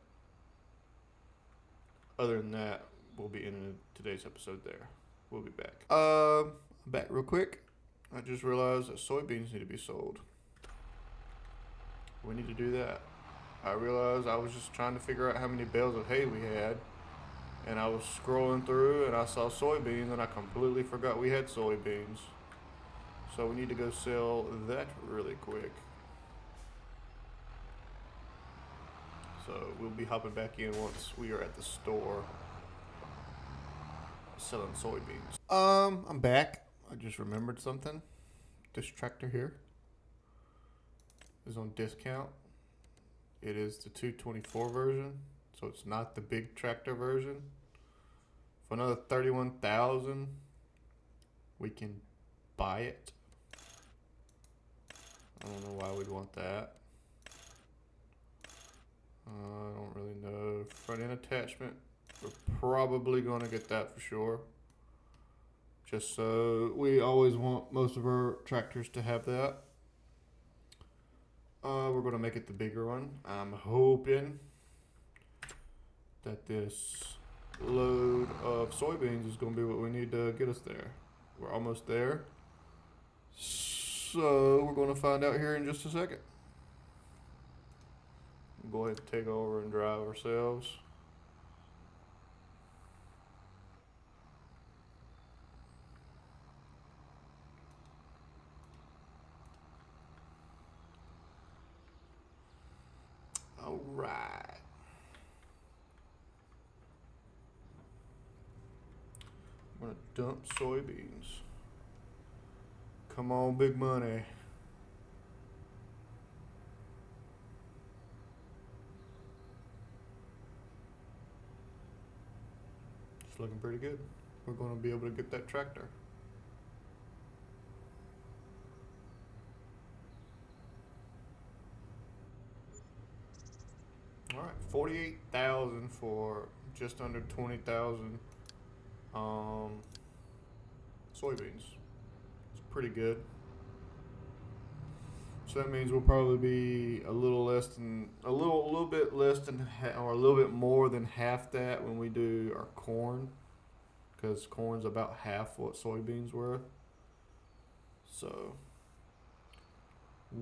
other than that, we'll be ending today's episode there. We'll be back. Back real quick. I just realized that soybeans need to be sold. We need to do that. I realized I was just trying to figure out how many bales of hay we had, and I was scrolling through and I saw soybeans and I completely forgot we had soybeans. So we need to go sell that really quick. So we'll be hopping back in once we are at the store selling soybeans. I'm back. I just remembered something. This tractor here is on discount. It is the 224 version, so it's not the big tractor version. For another $31,000, we can buy it. I don't know why we'd want that. I don't really know. Front end attachment, we're probably going to get that for sure. Just so we always want most of our tractors to have that. We're going to make it the bigger one. I'm hoping that this load of soybeans is going to be what we need to get us there. We're almost there. So we're going to find out here in just a second. We'll go ahead and take over and drive ourselves. All right. I'm gonna dump soybeans. Come on, big money. It's looking pretty good. We're gonna be able to get that tractor. All right, 48,000 for just under 20,000 soybeans. It's pretty good. So that means we'll probably be a little bit less than, or a little bit more than half that when we do our corn, because corn's about half what soybeans worth. So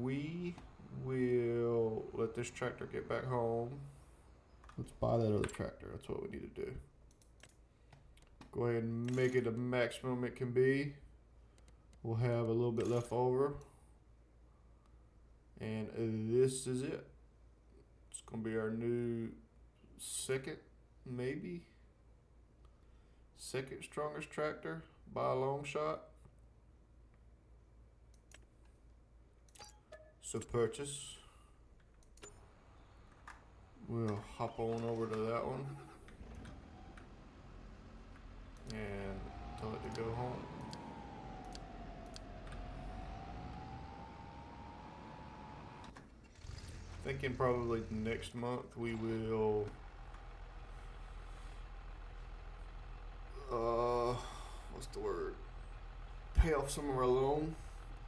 we will let this tractor get back home. Let's buy that other tractor. That's what we need to do. Go ahead and make it the maximum it can be. We'll have a little bit left over. And this is it. It's going to be our new second strongest tractor by a long shot. So purchase. We'll hop on over to that one and tell it to go home. Thinking probably next month we will what's the word? Pay off some of our loan,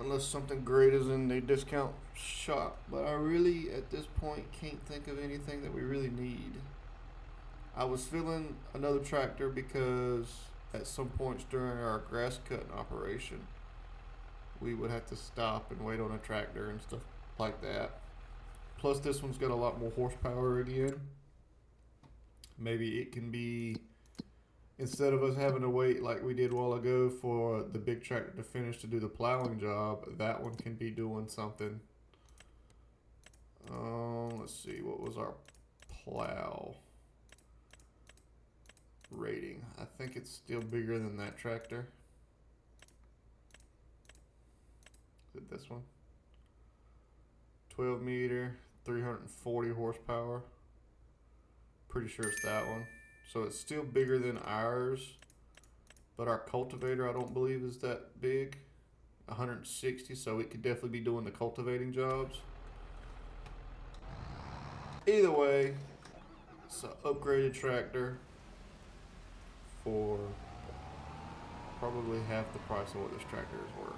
unless something great is in the discount shop. But I really, at this point, can't think of anything that we really need. I was feeling another tractor because at some points during our grass cutting operation, we would have to stop and wait on a tractor and stuff like that. Plus, this one's got a lot more horsepower again. Maybe it can be, instead of us having to wait like we did a while ago for the big tractor to finish to do the plowing job, that one can be doing something. Let's see, what was our plow rating? I think it's still bigger than that tractor. Is it this one? 12 meter, 340 horsepower. Pretty sure it's that one. So it's still bigger than ours, but our cultivator I don't believe is that big. 160, so it could definitely be doing the cultivating jobs. Either way, it's an upgraded tractor for probably half the price of what this tractor is worth.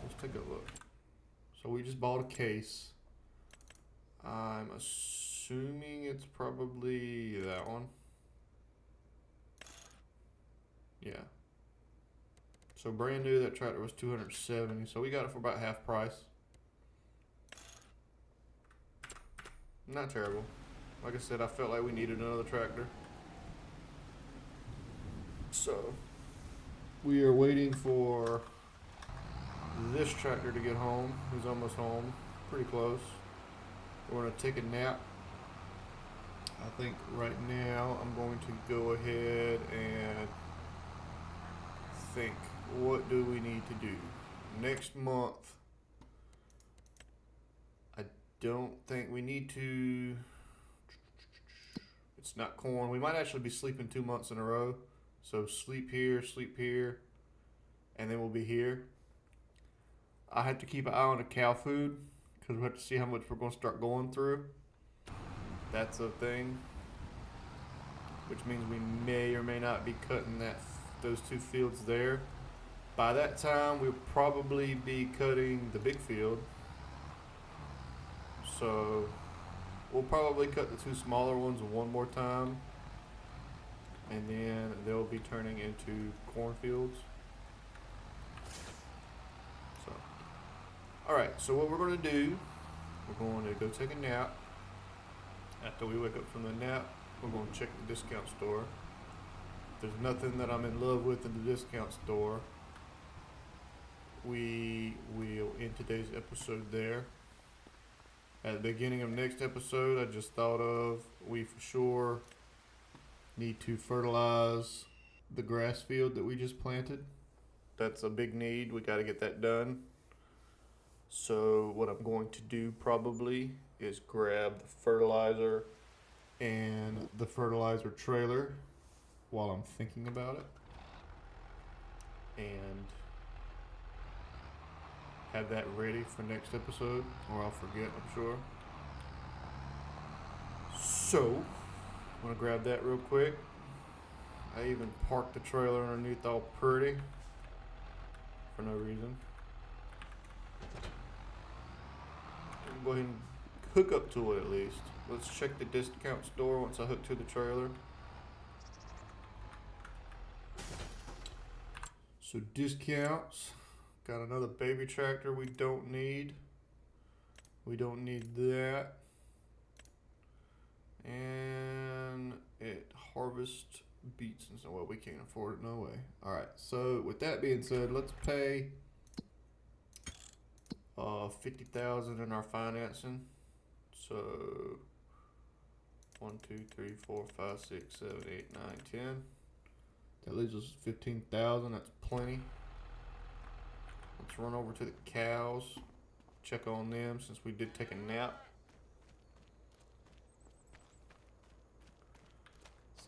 Let's take a look. So we just bought a case. I'm assuming it's probably that one. Yeah. So brand new, that tractor was $270. So we got it for about half price. Not terrible. Like I said, I felt like we needed another tractor. So we are waiting for this tractor to get home. He's almost home. Pretty close. We're going to take a nap. I think right now I'm going to go ahead and think, what do we need to do? Next month, I don't think we need to. It's not corn. We might actually be sleeping 2 months in a row. So sleep here, and then we'll be here. I have to keep an eye on the cow food because we have to see how much we're going to start going through. That's a thing, which means we may or may not be cutting those 2 fields there. By that time, we'll probably be cutting the big field. So we'll probably cut the 2 smaller ones one more time, and then they'll be turning into cornfields. So, all right. So what we're going to do, we're going to go take a nap. After we wake up from the nap, we're going to check the discount store. If there's nothing that I'm in love with in the discount store, we will end today's episode there. At the beginning of next episode, I just thought of, we for sure need to fertilize the grass field that we just planted. That's a big need. We got to get that done. So what I'm going to do probably is grab the fertilizer and the fertilizer trailer while I'm thinking about it, and have that ready for next episode, or I'll forget, I'm sure. So, I'm gonna grab that real quick. I even parked the trailer underneath all pretty for no reason. Go ahead and hook up to it at least. Let's check the discount store once I hook to the trailer. So discounts. Got another baby tractor we don't need. We don't need that. And it harvests beets and so well we can't afford it, no way. Alright, so with that being said, let's pay $50,000 in our financing. So 1, 2, 3, 4, 5, 6, 7, 8, 9, 10. That leaves us 15,000. That's plenty. Let's run over to the cows. Check on them since we did take a nap.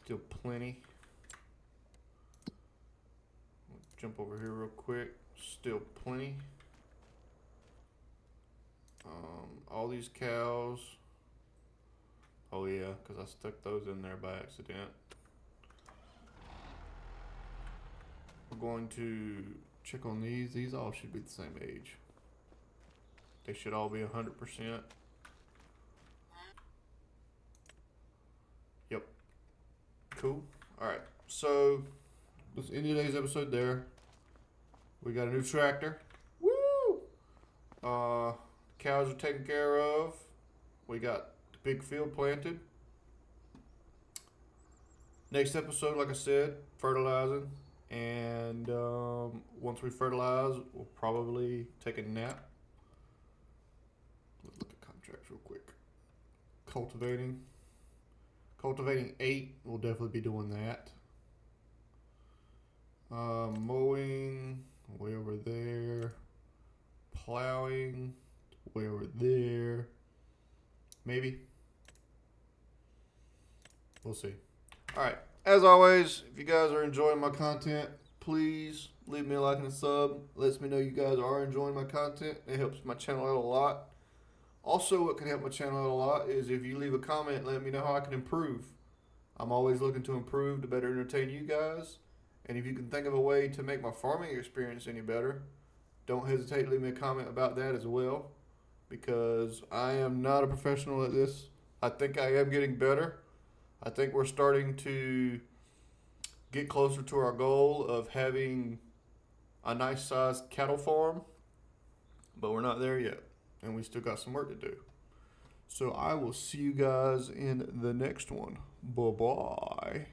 Still plenty. Jump over here real quick. Still plenty. All these cows. Oh yeah, because I stuck those in there by accident. We're going to check on these. These all should be the same age. They should all be 100%. Yep. Cool. Alright, so let's end today's episode there. We got a new tractor. Woo! Cows are taken care of. We got the big field planted. Next episode, like I said, fertilizing. And once we fertilize, we'll probably take a nap. Let's look at contracts real quick. Cultivating. Cultivating 8, we'll definitely be doing that. Mowing, way over there. Plowing, way over there. Maybe. We'll see. Alright, as always, if you guys are enjoying my content, please leave me a like and a sub. Lets me know you guys are enjoying my content. It helps my channel out a lot. Also, what can help my channel out a lot is if you leave a comment, let me know how I can improve. I'm always looking to improve to better entertain you guys. And if you can think of a way to make my farming experience any better, don't hesitate to leave me a comment about that as well. Because I am not a professional at this. I think I am getting better. I think we're starting to get closer to our goal of having a nice sized cattle farm. But we're not there yet. And we still got some work to do. So I will see you guys in the next one. Bye-bye.